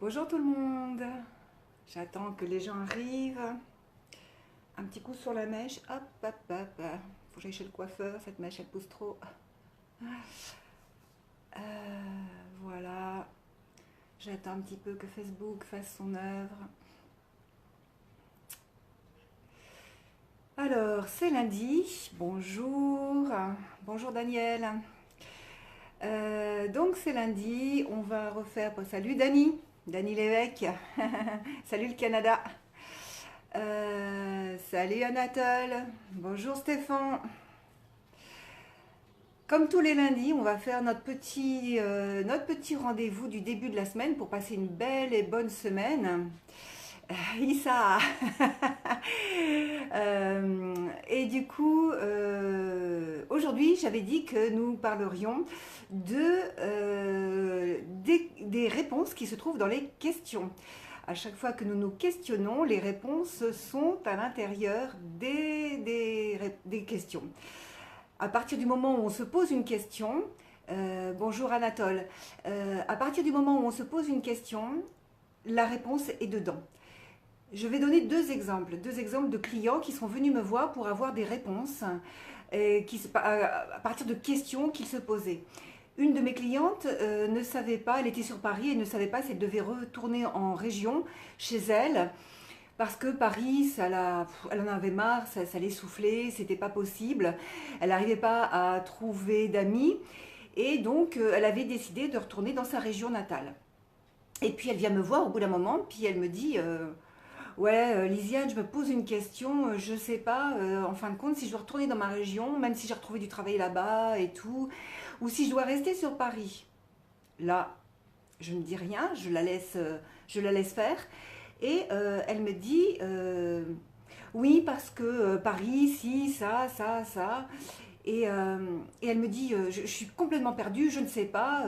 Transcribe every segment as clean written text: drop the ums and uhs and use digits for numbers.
Bonjour tout le monde. J'attends que les gens arrivent. Un petit coup sur la mèche. Hop, hop, hop. Faut que j'aille chez le coiffeur. Cette mèche, elle pousse trop. Euh, voilà. J'attends un petit peu que Facebook fasse son œuvre. Alors, c'est lundi. Bonjour. Bonjour Daniel. Donc, c'est lundi. On va refaire. Salut Dani. Dani Lévesque. Salut le Canada. Salut Anatole, bonjour Stéphane. Comme tous les lundis, on va faire notre petit rendez-vous du début de la semaine pour passer une belle et bonne semaine. Issa. Et du coup, aujourd'hui, j'avais dit que nous parlerions des réponses qui se trouvent dans les questions. À chaque fois que nous nous questionnons, les réponses sont à l'intérieur des questions. À partir du moment où on se pose une question, bonjour Anatole, à partir du moment où on se pose une question, la réponse est dedans. Je vais donner deux exemples de clients qui sont venus me voir pour avoir des réponses à partir de questions qu'ils se posaient. Une de mes clientes ne savait pas, elle était sur Paris et ne savait pas si elle devait retourner en région chez elle parce que Paris, elle en avait marre, ça l'essoufflait, c'était pas possible. Elle n'arrivait pas à trouver d'amis et donc elle avait décidé de retourner dans sa région natale. Et puis elle vient me voir au bout d'un moment, puis elle me dit ouais, Lisiane, je me pose une question, je sais pas, en fin de compte, si je dois retourner dans ma région, même si j'ai retrouvé du travail là-bas et tout, ou si je dois rester sur Paris. Là, je ne dis rien, je la laisse faire. Et elle me dit, oui, parce que Paris, si, ça. Et elle me dit, je suis complètement perdue, je ne sais pas,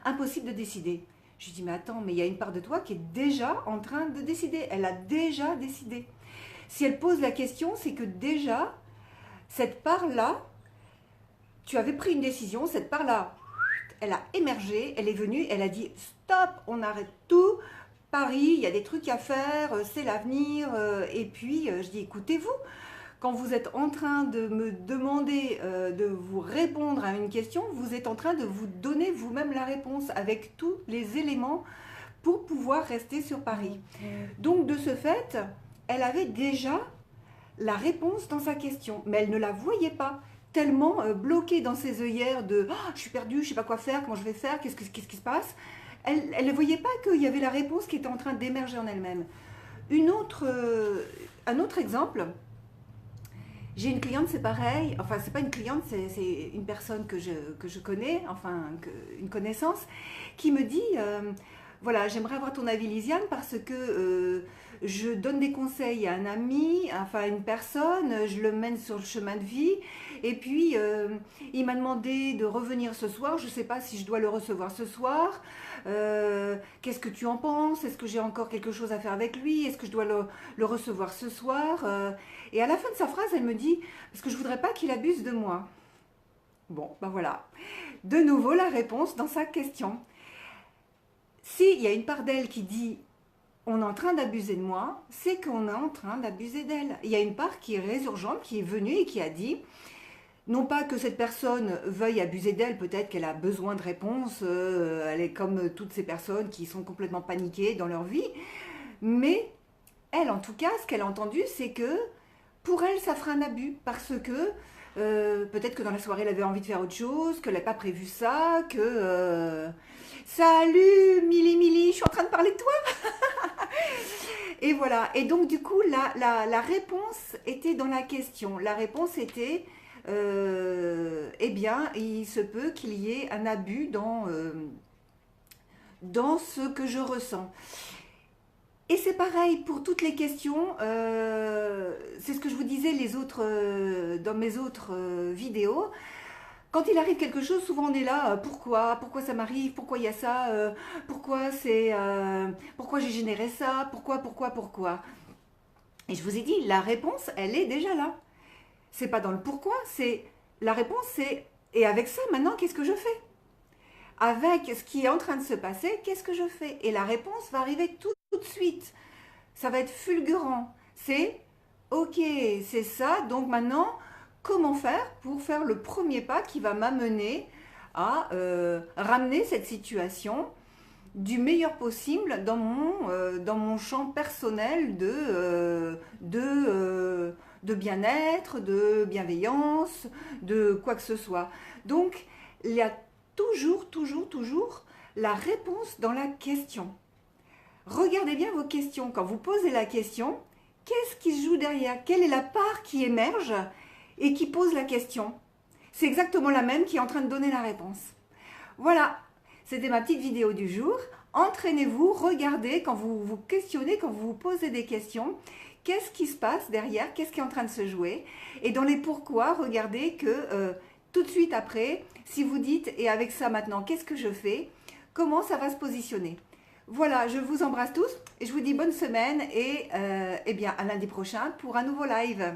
impossible de décider. Je lui dis, mais attends, mais il y a une part de toi qui est déjà en train de décider. Elle a déjà décidé. Si elle pose la question, c'est que déjà, cette part-là, tu avais pris une décision, cette part-là, elle a émergé, elle est venue, elle a dit, stop, on arrête tout. Paris, il y a des trucs à faire, c'est l'avenir. Et puis, je dis, écoutez-vous, quand vous êtes en train de me demander de vous répondre à une question, vous êtes en train de vous donner vous-même la réponse avec tous les éléments pour pouvoir rester sur Paris. Donc de ce fait, elle avait déjà la réponse dans sa question, mais elle ne la voyait pas, tellement bloquée dans ses œillères de oh, je suis perdue, je ne sais pas quoi faire, comment je vais faire, qu'est-ce qui se passe. Elle ne voyait pas qu'il y avait la réponse qui était en train d'émerger en elle-même. Un autre exemple, j'ai une cliente, c'est pareil, enfin c'est pas une cliente, c'est une personne que je connais, enfin une connaissance, qui me dit, voilà, j'aimerais avoir ton avis Lisiane parce que je donne des conseils à un ami, enfin à une personne, je le mène sur le chemin de vie, et puis il m'a demandé de revenir ce soir, je ne sais pas si je dois le recevoir ce soir, qu'est-ce que tu en penses, est-ce que j'ai encore quelque chose à faire avec lui, est-ce que je dois le recevoir ce soir, et à la fin de sa phrase, elle me dit, parce que je voudrais pas qu'il abuse de moi. Bon, ben voilà. De nouveau, la réponse dans sa question. S'il y a une part d'elle qui dit, on est en train d'abuser de moi, c'est qu'on est en train d'abuser d'elle. Il y a une part qui est résurgente, qui est venue et qui a dit, non pas que cette personne veuille abuser d'elle, peut-être qu'elle a besoin de réponses, elle est comme toutes ces personnes qui sont complètement paniquées dans leur vie, mais elle, en tout cas, ce qu'elle a entendu, c'est que pour elle, ça fera un abus parce que peut-être que dans la soirée, elle avait envie de faire autre chose, qu'elle n'a pas prévu ça, que... Salut, Mili, je suis en train de parler de toi. Et voilà. Et donc, du coup, la réponse était dans la question. La réponse était, eh bien, il se peut qu'il y ait un abus dans ce que je ressens. Et c'est pareil pour toutes les questions. C'est ce que je vous disais dans mes autres vidéos. Quand il arrive quelque chose, souvent on est là. Pourquoi ça m'arrive? Pourquoi il y a ça? Pourquoi j'ai généré ça? Pourquoi? Et je vous ai dit, la réponse, elle est déjà là. C'est pas dans le pourquoi. C'est la réponse, c'est et avec ça maintenant, qu'est-ce que je fais? avec ce qui est en train de se passer, qu'est-ce que je fais? Et la réponse va arriver tout de suite. Ça va être fulgurant. C'est ok, c'est ça. Donc maintenant, comment faire pour faire le premier pas qui va m'amener à ramener cette situation du meilleur possible dans mon champ personnel de bien-être, de bienveillance, de quoi que ce soit. Donc, il y a toujours la réponse dans la question. Regardez bien vos questions. Quand vous posez la question, qu'est-ce qui se joue derrière? Quelle est la part qui émerge et qui pose la question? C'est exactement la même qui est en train de donner la réponse. Voilà, c'était ma petite vidéo du jour. Entraînez-vous, regardez quand vous vous questionnez, quand vous vous posez des questions, qu'est-ce qui se passe derrière, qu'est-ce qui est en train de se jouer. Et dans les pourquoi, regardez que tout de suite après, si vous dites, et avec ça maintenant, qu'est-ce que je fais? Comment ça va se positionner? Voilà, je vous embrasse tous et je vous dis bonne semaine et bien à lundi prochain pour un nouveau live.